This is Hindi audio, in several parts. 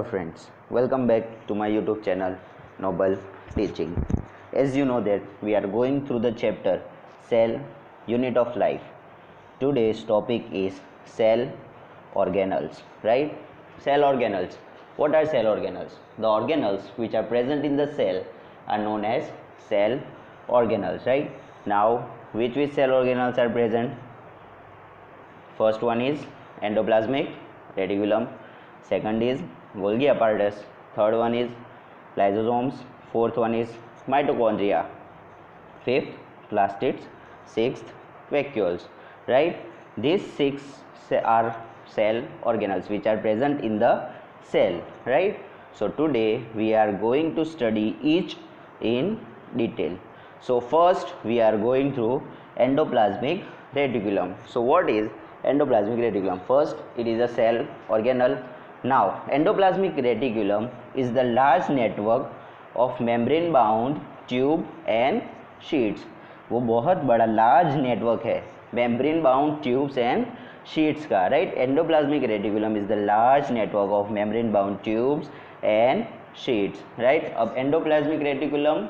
friends, welcome back to my YouTube channel Noble Teaching. As you know that we are going through the chapter Cell Unit of Life. Today's topic is cell organelles, right? Cell organelles. What are cell organelles? The organelles which are present in the cell are known as cell organelles, right? Now, which cell organelles are present? First one is endoplasmic reticulum, second is Golgi apparatus, third one is lysosomes, fourth one is mitochondria, fifth plastids, sixth vacuoles, right? These six are cell organelles which are present in the cell, right? So today we are going to study each in detail. So first we are going through endoplasmic reticulum. So what is endoplasmic reticulum? First, it is a cell organelle. Now, endoplasmic reticulum is the large network of membrane bound tube and sheets. वो बहुत बड़ा large network है membrane bound tubes and sheets का, right? Endoplasmic reticulum is the large network of membrane bound tubes and sheets, right? अब endoplasmic reticulum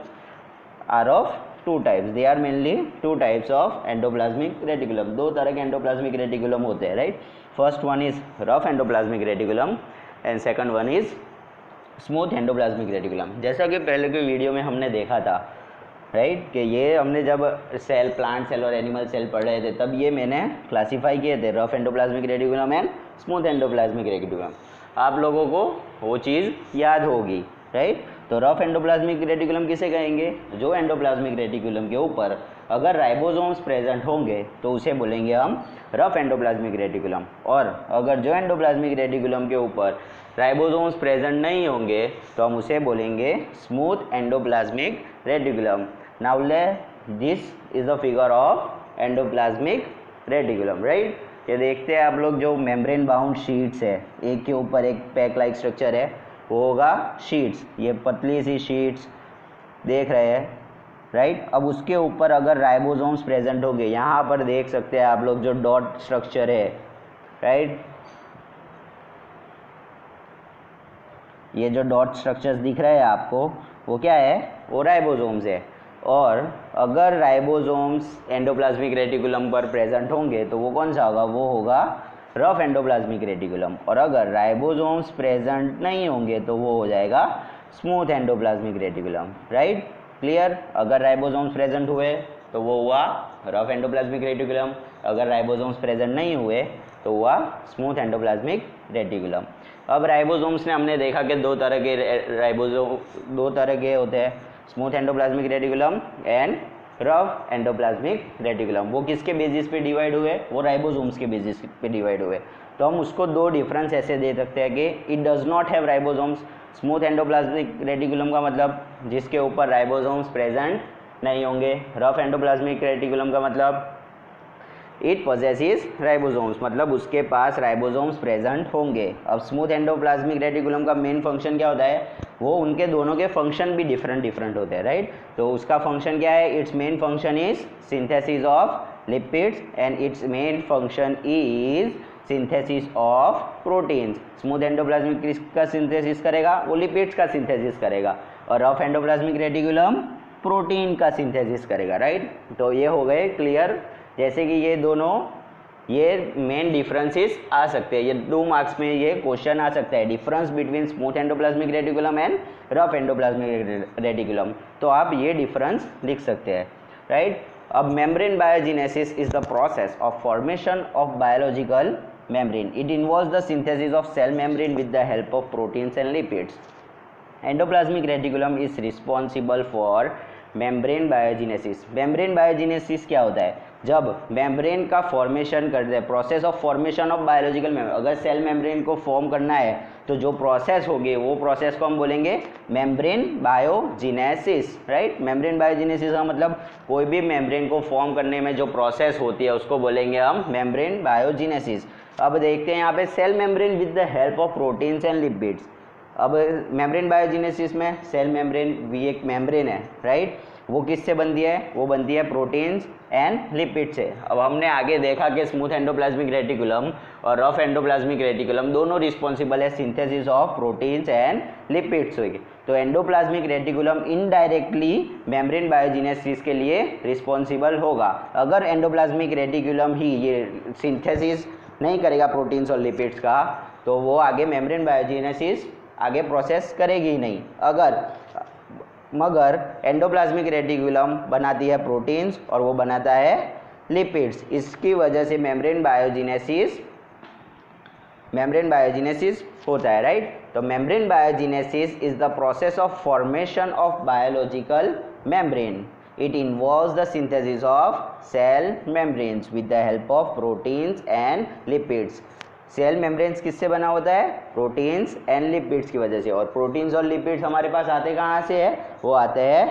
are of two types. They are mainly two types of endoplasmic reticulum. दो तरह के endoplasmic reticulum होते हैं, right? First one is rough endoplasmic reticulum and second one is smooth endoplasmic reticulum. जैसा कि पहले के वीडियो में हमने देखा था, राइट, कि ये हमने जब सेल, प्लांट सेल और एनिमल सेल पढ़ रहे थे तब ये मैंने क्लासीफाई किए थे, rough endoplasmic reticulum and smooth endoplasmic reticulum. आप लोगों को वो चीज़ याद होगी, राइट? तो रफ एंडोप्लाज्मिक रेटिकुलम किसे कहेंगे? जो एंडोप्लाज्मिक रेटिकुलम के ऊपर अगर राइबोसोम्स प्रेजेंट होंगे तो उसे बोलेंगे हम रफ एंडोप्लाज्मिक रेटिकुलम, और अगर जो एंडोप्लाज्मिक रेटिकुलम के ऊपर राइबोसोम्स प्रेजेंट नहीं होंगे तो हम उसे बोलेंगे smooth endoplasmic reticulum. Now this is the figure of endoplasmic reticulum, right? ये देखते हैं आप लोग, जो मेम्ब्रेन बाउंड शीट्स है, एक के ऊपर एक पैक लाइक स्ट्रक्चर है, वो होगा शीट्स. ये पतली सी शीट्स देख रहे हैं, राइट? अब उसके ऊपर अगर राइबोसोम्स प्रेजेंट होंगे, यहाँ पर देख सकते हैं आप लोग जो डॉट स्ट्रक्चर है, राइट? ये जो डॉट स्ट्रक्चर्स दिख रहे हैं आपको, वो क्या है? वो राइबोसोम्स है. और अगर राइबोसोम्स एंडोप्लाज्मिक रेटिकुलम पर प्रेजेंट होंगे तो वो कौन सा होगा? वो होगा रफ एंडोप्लाज्मिक रेटिकुलम. और अगर राइबोसोम्स प्रेजेंट नहीं होंगे तो वो हो जाएगा smooth endoplasmic reticulum, right? Clear? अगर राइबोसोम्स प्रेजेंट हुए तो वो हुआ रफ एंडोप्लाज्मिक रेटिकुलम, अगर राइबोसोम्स प्रेजेंट नहीं हुए तो हुआ स्मूथ एंडोप्लाज्मिक रेटिकुलम. अब राइबोसोम्स ने हमने देखा कि दो तरह के होते हैं, smooth endoplasmic reticulum and rough endoplasmic reticulum. वो किसके बेसिस पे डिवाइड हुए? वो राइबोसोम्स के बेसिस पे डिवाइड हुए. तो हम उसको दो डिफरेंस ऐसे दे सकते हैं कि it does not have ribosomes. Smooth endoplasmic reticulum का मतलब जिसके ऊपर राइबोसोम्स प्रेजेंट नहीं होंगे. रफ एंडोप्लाज्मिक रेटिकुलम का मतलब इट पोजेसेस राइबोसोम्स, मतलब उसके पास राइबोसोम्स प्रेजेंट होंगे. अब स्मूथ एंडोप्लाज्मिक रेटिकुलम का मेन फंक्शन क्या होता है? वो उनके दोनों के फंक्शन भी डिफरेंट होते हैं, राइट? तो उसका फंक्शन क्या है? It's main function is synthesis of lipids and it's main function is synthesis of proteins. Smooth endoplasmic किसका सिंथेसिस करेगा? वो लिपिड्स का सिंथेसिस करेगा. और रफ एंडोप्लाज्मिक रेटिकुलम प्रोटीन का सिंथेसिस करेगा, राइट? तो ये हो गए क्लियर. जैसे कि ये दोनों, ये मेन डिफरेंसेस आ सकते हैं, ये 2 मार्क्स में ये क्वेश्चन आ सकता है, difference between smooth endoplasmic reticulum and rough endoplasmic reticulum. तो आप ये डिफरेंस लिख सकते हैं, राइट? अब membrane biogenesis is the process of formation of biological membrane. It involves the synthesis of cell membrane with the help of proteins and lipids. Endoplasmic reticulum is responsible for membrane biogenesis. membrane biogenesis क्या होता है? जब मेम्ब्रेन का फॉर्मेशन करते हैं, process of formation of biological membrane. अगर सेल मेम्ब्रेन को फॉर्म करना है तो जो प्रोसेस होगी वो प्रोसेस को हम बोलेंगे membrane biogenesis, right? Membrane biogenesis का मतलब कोई भी मेम्ब्रेन को फॉर्म करने में जो प्रोसेस होती है उसको बोलेंगे हम मेम्ब्रेन बायोजेनेसिस. अब देखते हैं यहाँ पे cell membrane with the help of proteins and lipids. अब मेम्ब्रेन बायोजेनेसिस में सेल मेम्ब्रेन भी एक मेम्ब्रेन है, राइट? वो किससे बनती है? वो बनती है प्रोटीन्स एंड लिपिड से। अब हमने आगे देखा कि स्मूथ एंडोप्लाज्मिक रेटिकुलम और रफ एंडोप्लाज्मिक रेटिकुलम दोनों रिस्पॉन्सिबल है synthesis of proteins and lipids. तो endoplasmic reticulum indirectly membrane biogenesis के लिए रिस्पॉन्सिबल होगा। अगर एंडोप्लाज्मिक रेटिकुलम ही ये सिंथेसिस नहीं करेगा प्रोटीन्स और लिपिड्स का, तो वो आगे मेम्ब्रेन बायोजेनेसिस आगे प्रोसेस करेगी ही नहीं। मगर एंडोप्लाज्मिक रेटिकुलम बनाती है प्रोटीन्स और वो बनाता है लिपिड्स। इसकी वजह से मेम्ब्रेन बायोजेनेसिस होता है, राइट। तो membrane biogenesis is the process of formation of biological membrane. It involves the synthesis of cell membranes with the help of proteins and lipids. Cell membranes किससे बना होता है? प्रोटीन्स एंड लिपिड्स की वजह से। और प्रोटीन्स और लिपिड्स हमारे पास आते कहाँ से है? वो आते हैं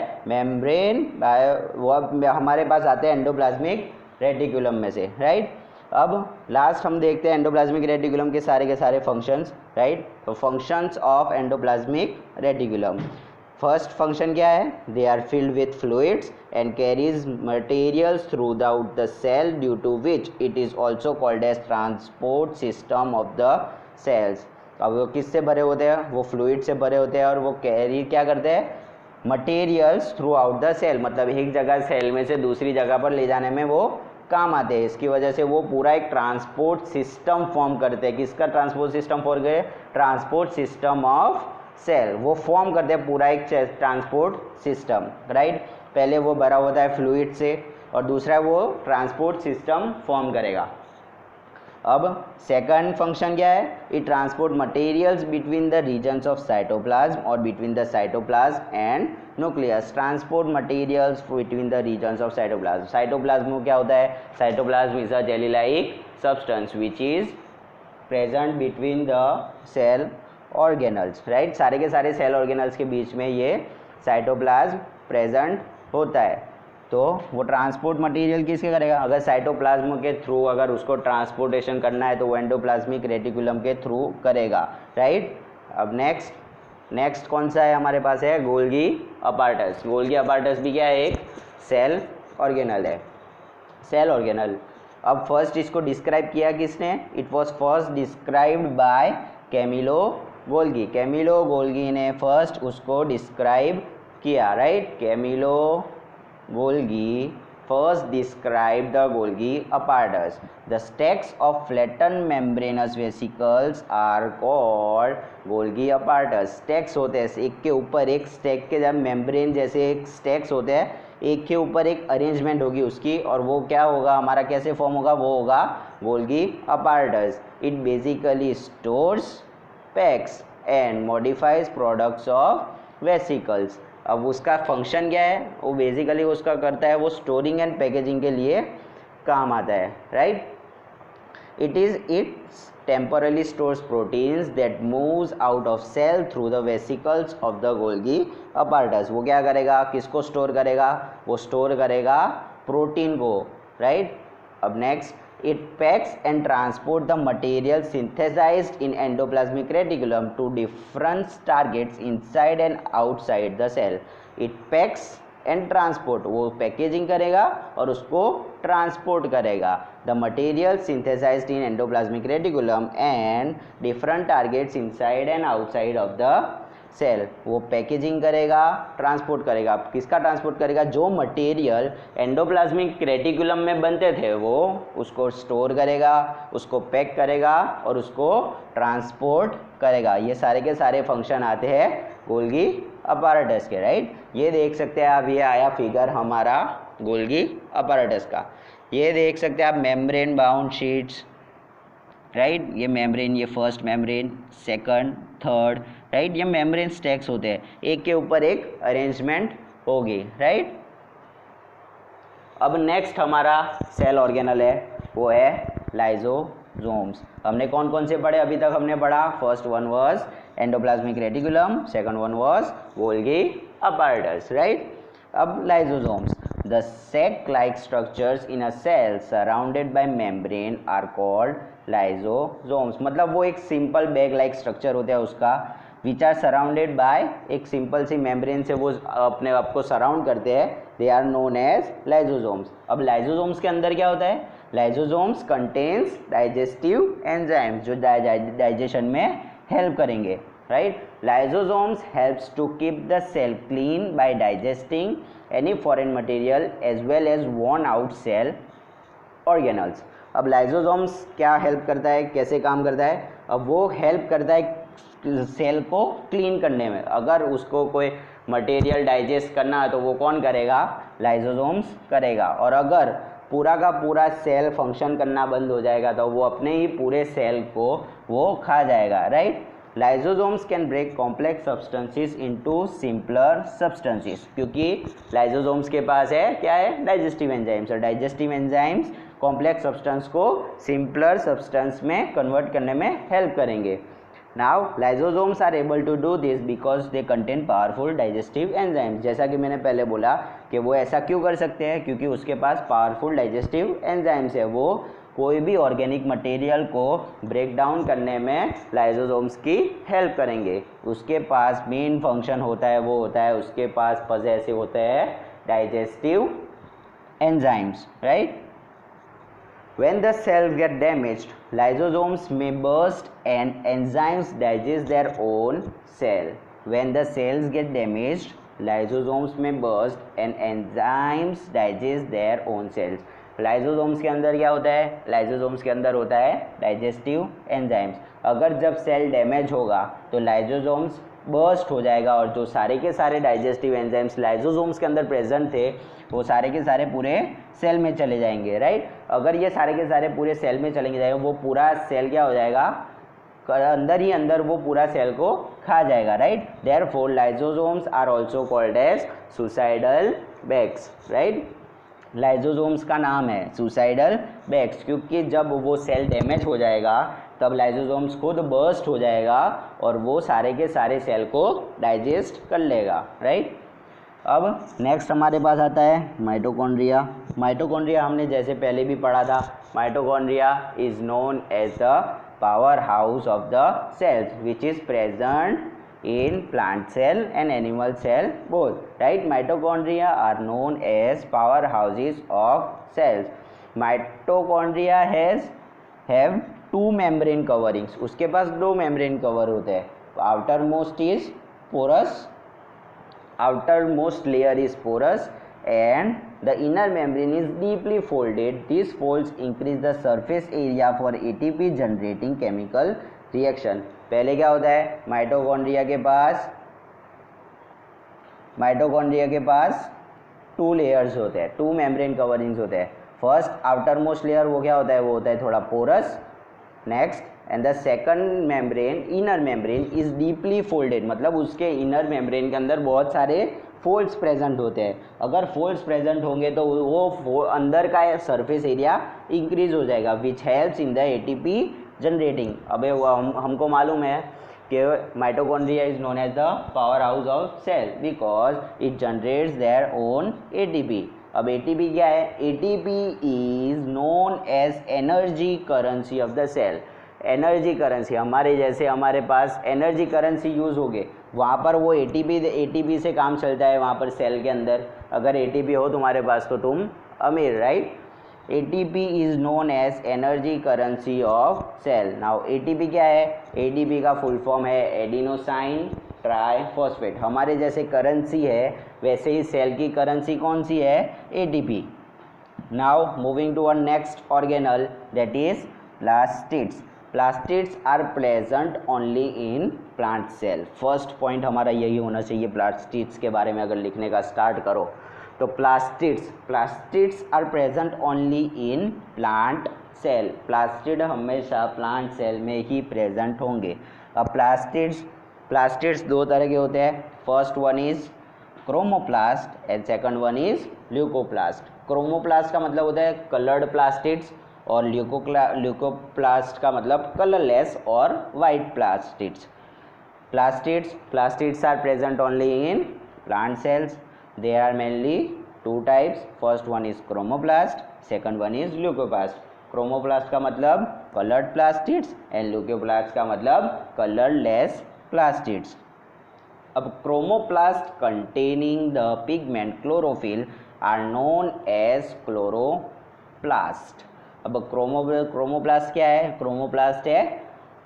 वो हमारे पास आते हैं एंडोप्लाज्मिक रेटिकुलम में से, राइट। अब लास्ट हम देखते हैं एंडोप्लाज्मिक रेटिकुलम के सारे फंक्शंस, राइट। तो functions of endoplasmic reticulum, first function क्या है? They are filled with fluids and carries materials throughout the cell due to which it is also called as transport system of the cells. अब वो किससे भरे होते हैं? वो फ्लूइड से भरे होते हैं और वो कैरी क्या करते हैं? Materials throughout the cell, मतलब एक जगह सेल में से दूसरी जगह पर ले जाने में वो काम आते हैं। इसकी वजह से वो पूरा एक ट्रांसपोर्ट सिस्टम फॉर्म करते हैं। किसका ट्रांसपोर्ट सिस्टम फॉर्म करे? Transport system of cell. वो फॉर्म करते हैं पूरा एक ट्रांसपोर्ट सिस्टम, राइट। पहले वो भरा होता है फ्लूइड से और दूसरा वो ट्रांसपोर्ट सिस्टम फॉर्म करेगा। अब सेकंड फंक्शन क्या है? It transport materials between the regions of cytoplasm और between the cytoplasm and nucleus. Transport materials between the regions of cytoplasm. Cytoplasm में क्या होता है? Cytoplasm is a jelly like substance which is present between the cell organelles, right. सारे के सारे सेल ऑर्गेनल्स के बीच में ये साइटोप्लाज्म प्रेजेंट होता है। तो वो ट्रांसपोर्ट मटेरियल किसके करेगा? अगर साइटोप्लाज्म के थ्रू अगर उसको ट्रांसपोर्टेशन करना है तो वो एंडोप्लाज्मिक रेटिकुलम के थ्रू करेगा, राइट। अब नेक्स्ट कौन सा है हमारे पास? है गोल्गी अपार्टस। गोल्गी अपार्टस भी क्या है? एक सेल ऑर्गेनल है, सेल ऑर्गेनल। अब फर्स्ट इसको डिस्क्राइब किया किसने? It was first described by Camillo Golgi. Camillo Golgi ने फर्स्ट उसको डिस्क्राइब किया, right. Camillo Golgi first described the Golgi apparatus. The stacks of flattened membranous vesicles are called Golgi apparatus. Stacks होते हैं एक के ऊपर एक, स्टैक के जब मेम्ब्रेन जैसे एक स्टैक्स होते हैं, एक के ऊपर एक अरेंजमेंट होगी उसकी, और वो क्या होगा हमारा, कैसे फॉर्म होगा? वो होगा Golgi apparatus. It basically stores, packs and modifies products of vesicles. अब उसका फंक्शन क्या है? वो बेसिकली उसका करता है, वो स्टोरिंग एंड पैकेजिंग के लिए काम आता है, right. It's temporarily stores proteins that moves out of cell through the vesicles of the Golgi apparatus. वो क्या करेगा? किसको स्टोर करेगा? वो स्टोर करेगा प्रोटीन को, राइट। अब next, it packs and transport the material synthesized in endoplasmic reticulum to different targets inside and outside the cell. It packs and transport, वो पैकेजिंग करेगा और उसको ट्रांसपोर्ट करेगा। The material synthesized in endoplasmic reticulum and different targets inside and outside of the cell, वो पैकेजिंग करेगा, ट्रांसपोर्ट करेगा। किसका ट्रांसपोर्ट करेगा? जो मटेरियल एंडोप्लाज्मिक रेटिकुलम में बनते थे वो उसको स्टोर करेगा, उसको पैक करेगा और उसको ट्रांसपोर्ट करेगा। ये सारे के सारे फंक्शन आते हैं गोल्गी अपैरेटस के, राइट। ये देख सकते हैं आप, ये आया फिगर हमारा गोल्गी अपैरेटस का। ये देख सकते हैं आप मेम्ब्रेन बाउंड शीट्स, राइट। ये मेम्ब्रेन, ये first membrane, second, third, right. ये मेम्ब्रेन स्टैक्स होते हैं, एक के ऊपर एक अरेंजमेंट होगी, राइट। अब नेक्स्ट हमारा सेल ऑर्गेनल है, वो है लाइजोसोम्स। हमने कौन कौन से पढ़े अभी तक? हमने पढ़ा, first one was endoplasmic reticulum, second one was Golgi apparatus, right. अब lysosomes, the sac-like structures in a cell surrounded by membrane are called lysosomes। मतलब वो एक सिंपल बैग लाइक स्ट्रक्चर होता है उसका, विच आर सराउंडेड बाय, एक सिंपल सी मेम्ब्रेन से वो अपने आप को सराउंड करते हैं, they are known as lysosomes. अब लाइजोसोम्स के अंदर क्या होता है, लाइजोसोम्स कंटेन्स डाइजेस्टिव एंजाइम्स जो डाइजेशन में हेल्प करेंगे, right. Lysosomes helps to keep the cell clean by digesting any foreign material as well as worn out cell organelles. अब लाइजोसोम्स क्या हेल्प करता है, कैसे काम करता है, अब वो हेल्प करता है सेल को क्लीन करने में। अगर उसको कोई मटेरियल डाइजेस्ट करना है तो वो कौन करेगा, लाइजोसोम्स करेगा। और अगर पूरा का पूरा सेल फंक्शन करना बंद हो जाएगा तो वो अपने ही पूरे सेल को वो खा जाएगा, right. Lysosomes can break complex substances into simpler substances, क्योंकि लाइजोसोम्स के पास है क्या है, डाइजेस्टिव एंजाइम्स, और डाइजेस्टिव एंजाइम्स कॉम्प्लेक्स सब्सटेंस को सिंपलर सब्सटेंस में कन्वर्ट करने में हेल्प करेंगे। Now lysosomes are able to do this because they contain powerful digestive enzymes। जैसा कि मैंने पहले बोला कि वो ऐसा क्यों कर सकते हैं, क्योंकि उसके पास पावरफुल डाइजेस्टिव एंजाइम्स है। वो कोई भी ऑर्गेनिक मटेरियल को ब्रेक डाउन करने में लाइजोसोम्स की हेल्प करेंगे। उसके पास मेन फंक्शन होता है वो होता है उसके पास पॉजेसिव होते हैं digestive enzymes, right. When the cells get damaged, lysosomes may burst and enzymes digest their own cell. When the cells get damaged, lysosomes may burst and enzymes digest their own cells. Lysosomes के अंदर क्या होता है, लाइजोसोम्स के अंदर होता है डाइजेस्टिव एंजाइम्स। अगर जब सेल डैमेज होगा तो लाइजोसोम्स बर्स्ट हो जाएगा और जो सारे के सारे डाइजेस्टिव एंजाइम्स लाइजोसोम्स के अंदर प्रेजेंट थे वो सारे के सारे पूरे सेल में चले जाएंगे, राइट। अगर ये सारे के सारे पूरे सेल में चलेंगे जाएगा वो पूरा सेल क्या हो जाएगा, अंदर ही अंदर वो पूरा सेल को खा जाएगा, right. Therefore lysosomes are also called as suicidal bags, right. Lysosomes का नाम है सुसाइडल बैग्स क्योंकि जब वो सेल डैमेज हो जाएगा तब लाइजोसोम्स खुद बर्स्ट हो जाएगा और वो सारे के सारे सेल को डाइजेस्ट कर लेगा, राइट। अब नेक्स्ट हमारे पास आता है माइटोकॉन्ड्रिया। माइटोकॉन्ड्रिया हमने जैसे पहले भी पढ़ा था, mitochondria is known as the power house of the cells which is present in plant cell and animal cell both, right। Mitochondria are known as powerhouses of cells। Mitochondria have two membrane coverings, उसके पास दो membrane cover होते हैं। outermost is porous, outermost layer is porous and the inner membrane is deeply folded। These folds increase the surface area for ATP generating chemical reaction। पहले क्या होता है, माइटोकॉन्ड्रिया के पास टू लेयर्स होते हैं, टू मेम्ब्रेन कवरिंग्स होते हैं। फर्स्ट आउटर मोस्ट लेयर वो क्या होता है, वो होता है थोड़ा porous, next and the second membrane inner membrane is deeply folded, मतलब उसके इनर मेम्ब्रेन के अंदर बहुत सारे फोल्ड्स प्रेजेंट होते हैं। अगर फोल्ड्स प्रेजेंट होंगे तो वो अंदर का सरफेस एरिया इंक्रीज हो जाएगा which helps in the ATP generating. अबे हमको मालूम है कि mitochondria is known as the power house of cell because it generates their own ATP. अब एटीपी क्या है, ATP is known as energy currency of the cell. Energy currency, हमारे जैसे हमारे पास एनर्जी करेंसी यूज़ हो गए, वहाँ पर वो एटीपी से काम चलता है वहाँ पर सेल के अंदर। अगर एटीपी हो तुम्हारे पास तो तुम अमीर, right. ATP is known as energy currency of cell। Now ATP क्या है, ATP का फुल फॉर्म है एडिनोसाइन ट्राइफॉस्फेट। हमारे जैसे करेंसी है वैसे ही सेल की करेंसी कौन सी है, ATP। Now moving to our next organelle that is plastids। Plastids are present only in plant cell। First point हमारा यही होना चाहिए plastids के बारे में अगर लिखने का स्टार्ट करो तो plastids are present only in plant cell. Plastid हमेशा प्लांट सेल में ही प्रेजेंट होंगे। अब प्लास्टिड्स दो तरह के होते हैं, first one is chromoplast and second one is leucoplast. Chromoplast का मतलब होता है कलर्ड प्लास्टिड्स और ल्यूकोप्लास्ट का मतलब कलरलेस और white plastids. Plastids are present only in plant cells. There are mainly two types, first one is chromoplast, second one is leucoplast। chromoplast का मतलब colored plastids and leucoplast का मतलब colorless प्लास्टिड्स। अब chromoplast containing the pigment chlorophyll are known as chloroplast. अब क्रोमोप्लास्ट क्या है? क्रोमोप्लास्ट है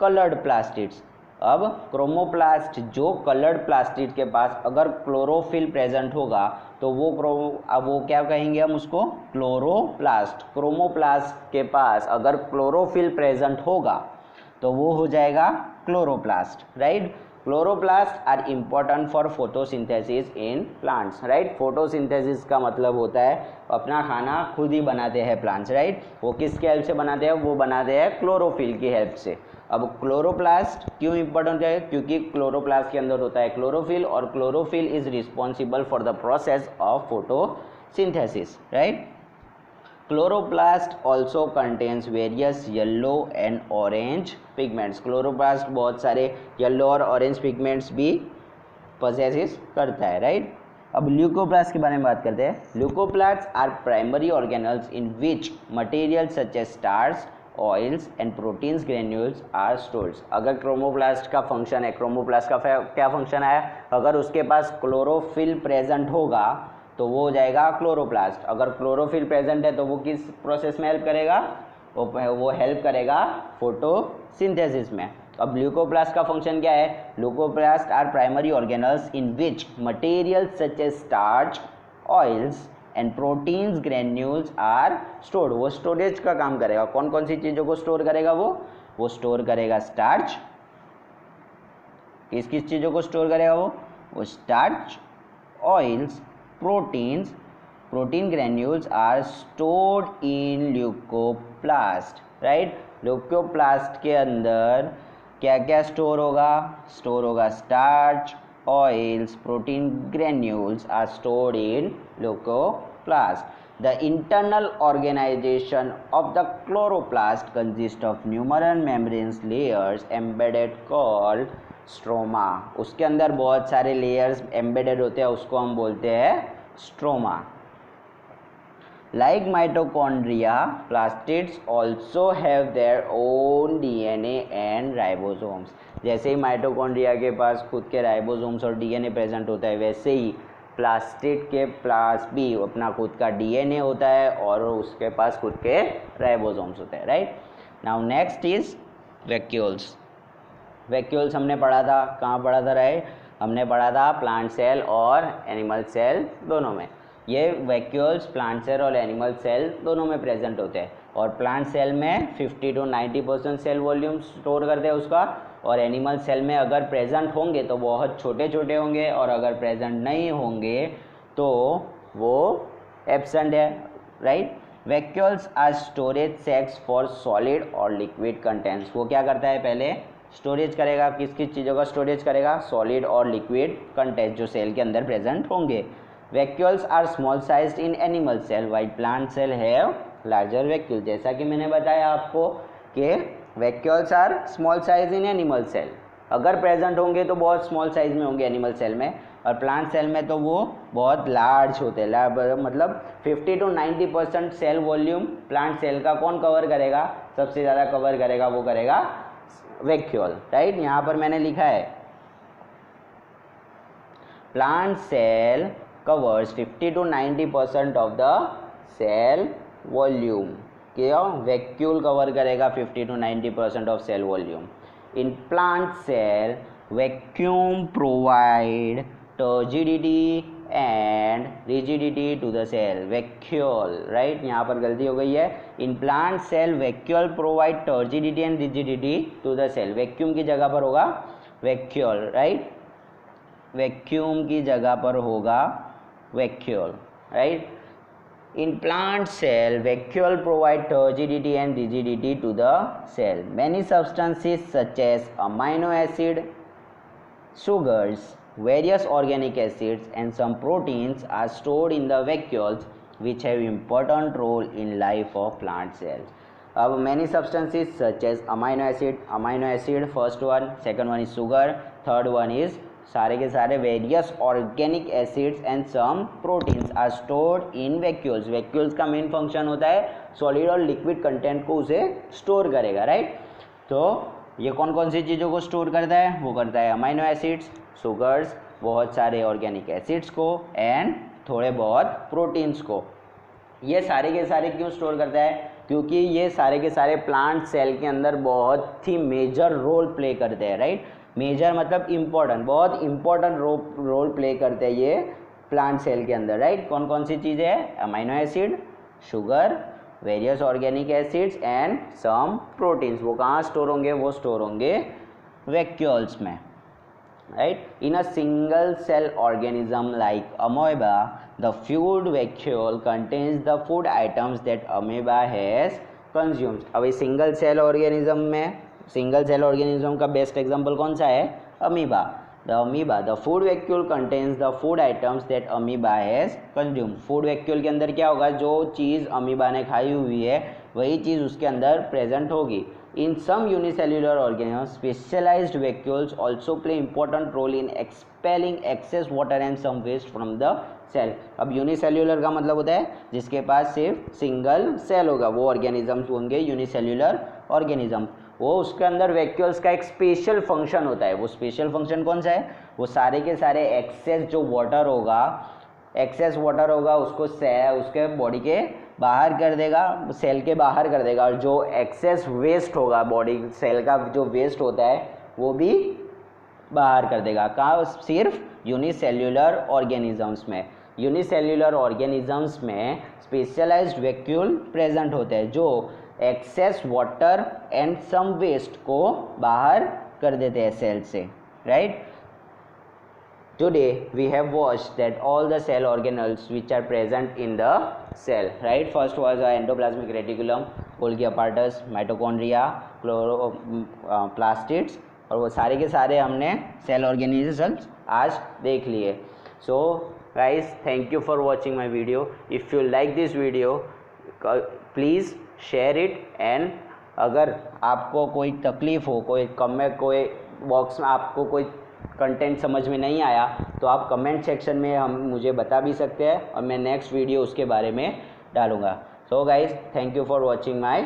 कलर्ड प्लास्टिड्स। अब क्रोमोप्लास्ट जो कलर्ड प्लास्टिड के पास अगर क्लोरोफिल प्रेजेंट होगा तो वो क्या कहेंगे हम उसको? क्लोरोप्लास्ट। क्रोमोप्लास्ट के पास अगर क्लोरोफिल प्रेजेंट होगा तो वो हो जाएगा chloroplast, right. Chloroplast are important for photosynthesis in plants, right. Photosynthesis का मतलब होता है अपना खाना खुद ही बनाते हैं प्लांट्स, राइट। वो किसके हेल्प से बनाते हैं? वो बनाते हैं क्लोरोफिल की हेल्प से। अब क्लोरोप्लास्ट क्यों इंपॉर्टेंट है? क्योंकि क्लोरोप्लास्ट के अंदर होता है क्लोरोफिल और chlorophyll is responsible for the process of photosynthesis, right. Chloroplast also contains various yellow and orange pigments. Chloroplast बहुत सारे येलो और ऑरेंज पिगमेंट्स भी पोजेसिस करता है, राइट। अब ल्यूकोप्लास्ट के बारे में बात करते हैं। Leucoplast are primary organelles in which material such as starch, oils and proteins granules are stored. अगर क्रोमोप्लास्ट का फंक्शन है, क्रोमोप्लास्ट का क्या फंक्शन है? अगर उसके पास क्लोरोफिल प्रेजेंट होगा तो वो हो जाएगा क्लोरोप्लास्ट। अगर क्लोरोफिल प्रेजेंट है तो वो किस प्रोसेस में हेल्प करेगा? वो हेल्प करेगा फोटोसिंथेसिस में। अब ल्यूकोप्लास्ट का फंक्शन क्या है? Leucoplast are primary organelles in which material such as starch, oils and proteins granules are stored. वो स्टोरेज का काम करेगा। कौन कौन सी चीज़ों को स्टोर करेगा? वो स्टोर करेगा स्टार्च। किस किस चीज़ों को स्टोर करेगा? वो starch, oils, proteins, protein granules are stored in leucoplast, right. Leucoplast के अंदर क्या क्या स्टोर होगा? स्टोर होगा starch, oils, protein granules are stored in leucoplast. The internal organization of the chloroplast consists of numerous membrane layers embedded called stroma. उसके अंदर बहुत सारे लेयर्स एम्बेडेड होते हैं, उसको हम बोलते हैं stroma. Like mitochondria, plastids also have their own DNA and ribosomes. जैसे ही माइटोकॉन्ड्रिया के पास खुद के राइबोसोम्स और डीएनए प्रेजेंट होता है, वैसे ही प्लास्टिड के पास भी अपना खुद का डीएनए होता है और उसके पास खुद के राइबोसोम्स होते हैं, right. Now next is vacuoles. Vacuoles हमने पढ़ा था, कहाँ पढ़ा था? राइट, हमने पढ़ा था प्लांट सेल और एनिमल सेल दोनों में. ये वैक्यूल्स प्लांट सेल और एनिमल सेल दोनों में प्रेजेंट होते हैं. और प्लांट सेल में 50 to 90% सेल वॉल्यूम स्टोर करते हैं उसका, और एनिमल सेल में अगर प्रेजेंट होंगे तो बहुत छोटे छोटे होंगे, और अगर प्रेजेंट नहीं होंगे तो वो एब्सेंट है, right. Vacuoles are storage sacs for solid और लिक्विड कंटेंट्स. वो क्या करता है? पहले स्टोरेज करेगा. किस किस चीज़ों का स्टोरेज करेगा? सॉलिड और लिक्विड कंटेंट जो सेल के अंदर प्रेजेंट होंगे. Vacuoles are small sized in animal cell while plant cell have larger vacuole. जैसा कि मैंने बताया आपको कि vacuoles are small size in animal cell. अगर प्रेजेंट होंगे तो बहुत स्मॉल साइज में होंगे एनिमल सेल में, और प्लांट सेल में तो वो बहुत लार्ज होते हैं. मतलब 50 to 90% cell volume plant cell का कौन कवर करेगा? सबसे ज़्यादा कवर करेगा, वो करेगा वैक्यूल, राइट. यहाँ पर मैंने लिखा है plant cell covers 50 to 90% of the cell volume. क्या? वैक्यूल कवर करेगा 50 to 90% of cell volume. In plant cell vacuum provide turgidity and rigidity to the cell. Vacuole, right, यहाँ पर गलती हो गई है. In plant cell vacuole provide turgidity and rigidity to the cell. Vacuum की जगह पर होगा वैक्यूल, राइट. वैक्यूम की जगह पर होगा vacuole, right. In plant cell, vacuole provide turgidity and rigidity to the cell. Many substances such as amino acid, sugars, various organic acids and some proteins are stored in the vacuoles which have important role in life of plant cells. अब many substances such as amino acid first one, second one is sugar, third one is सारे के सारे various organic acids and some proteins are stored in vacuoles. Vacuoles का मेन फंक्शन होता है सॉलिड और लिक्विड कंटेंट को उसे स्टोर करेगा, राइट. तो ये कौन कौन सी चीज़ों को स्टोर करता है? वो करता है अमाइनो एसिड्स, शुगर्स, बहुत सारे ऑर्गेनिक एसिड्स को एंड थोड़े बहुत प्रोटीन्स को। ये सारे के सारे क्यों स्टोर करता है? क्योंकि ये सारे के सारे प्लांट सेल के अंदर बहुत ही मेजर रोल प्ले करते हैं, राइट। मेजर मतलब इम्पोर्टेंट, बहुत इम्पोर्टेंट रोल प्ले करते हैं ये प्लांट सेल के अंदर, राइट। कौन कौन सी चीज़ें हैं? Amino acid, sugar, various organic acids and some proteins. वो कहाँ स्टोर होंगे? वो स्टोर होंगे वैक्यूल्स में, right? In a single cell organism like amoeba, the food vacuole contains the food items that amoeba has consumed. अब सिंगल सेल ऑर्गेनिज्म में, सिंगल सेल ऑर्गेनिज्म का बेस्ट एग्जांपल कौन सा है? Amoeba. the food vacuole contains the food items that amoeba has consumed. Food vacuole के अंदर क्या होगा? जो चीज़ अमीबा ने खाई हुई है वही चीज़ उसके अंदर प्रेजेंट होगी। In some unicellular organisms, specialized vacuoles also play important role in expelling excess water and some waste from the cell. अब यूनिसेल्यूलर का मतलब होता है जिसके पास सिर्फ सिंगल सेल होगा, वो ऑर्गेनिजम्स होंगे यूनिसेल्यूलर ऑर्गेनिज्म। वो उसके अंदर वैक्यूल्स का एक स्पेशल फंक्शन होता है। वो स्पेशल फंक्शन कौन सा है? वो सारे के सारे एक्सेस जो वाटर होगा, एक्सेस वाटर होगा उसको उसके बॉडी के बाहर कर देगा, सेल के बाहर कर देगा, और जो एक्सेस वेस्ट होगा बॉडी सेल का जो वेस्ट होता है वो भी बाहर कर देगा। कहाँ? सिर्फ यूनिसेल्यूलर ऑर्गेनिजम्स में। यूनिसेल्यूलर ऑर्गेनिजम्स में स्पेशलाइज्ड वैक्यूल प्रेजेंट होते हैं जो excess water and some waste को बाहर कर देते हैं सेल से, right. Today we have watched that all the cell organelles which are present in the cell, right? First was endoplasmic reticulum, Golgi apparatus, mitochondria, chloroplastids, और वो सारे के सारे हमने सेल ऑर्गेनिजम्स आज देख लिए। So guys, thank you for watching my video. If you like this video, please share it, and अगर आपको कोई तकलीफ़ हो, कोई कोई बॉक्स में आपको कोई कंटेंट समझ में नहीं आया तो आप कमेंट सेक्शन में मुझे बता भी सकते हैं और मैं नेक्स्ट वीडियो उसके बारे में डालूँगा। So guys, thank you for watching my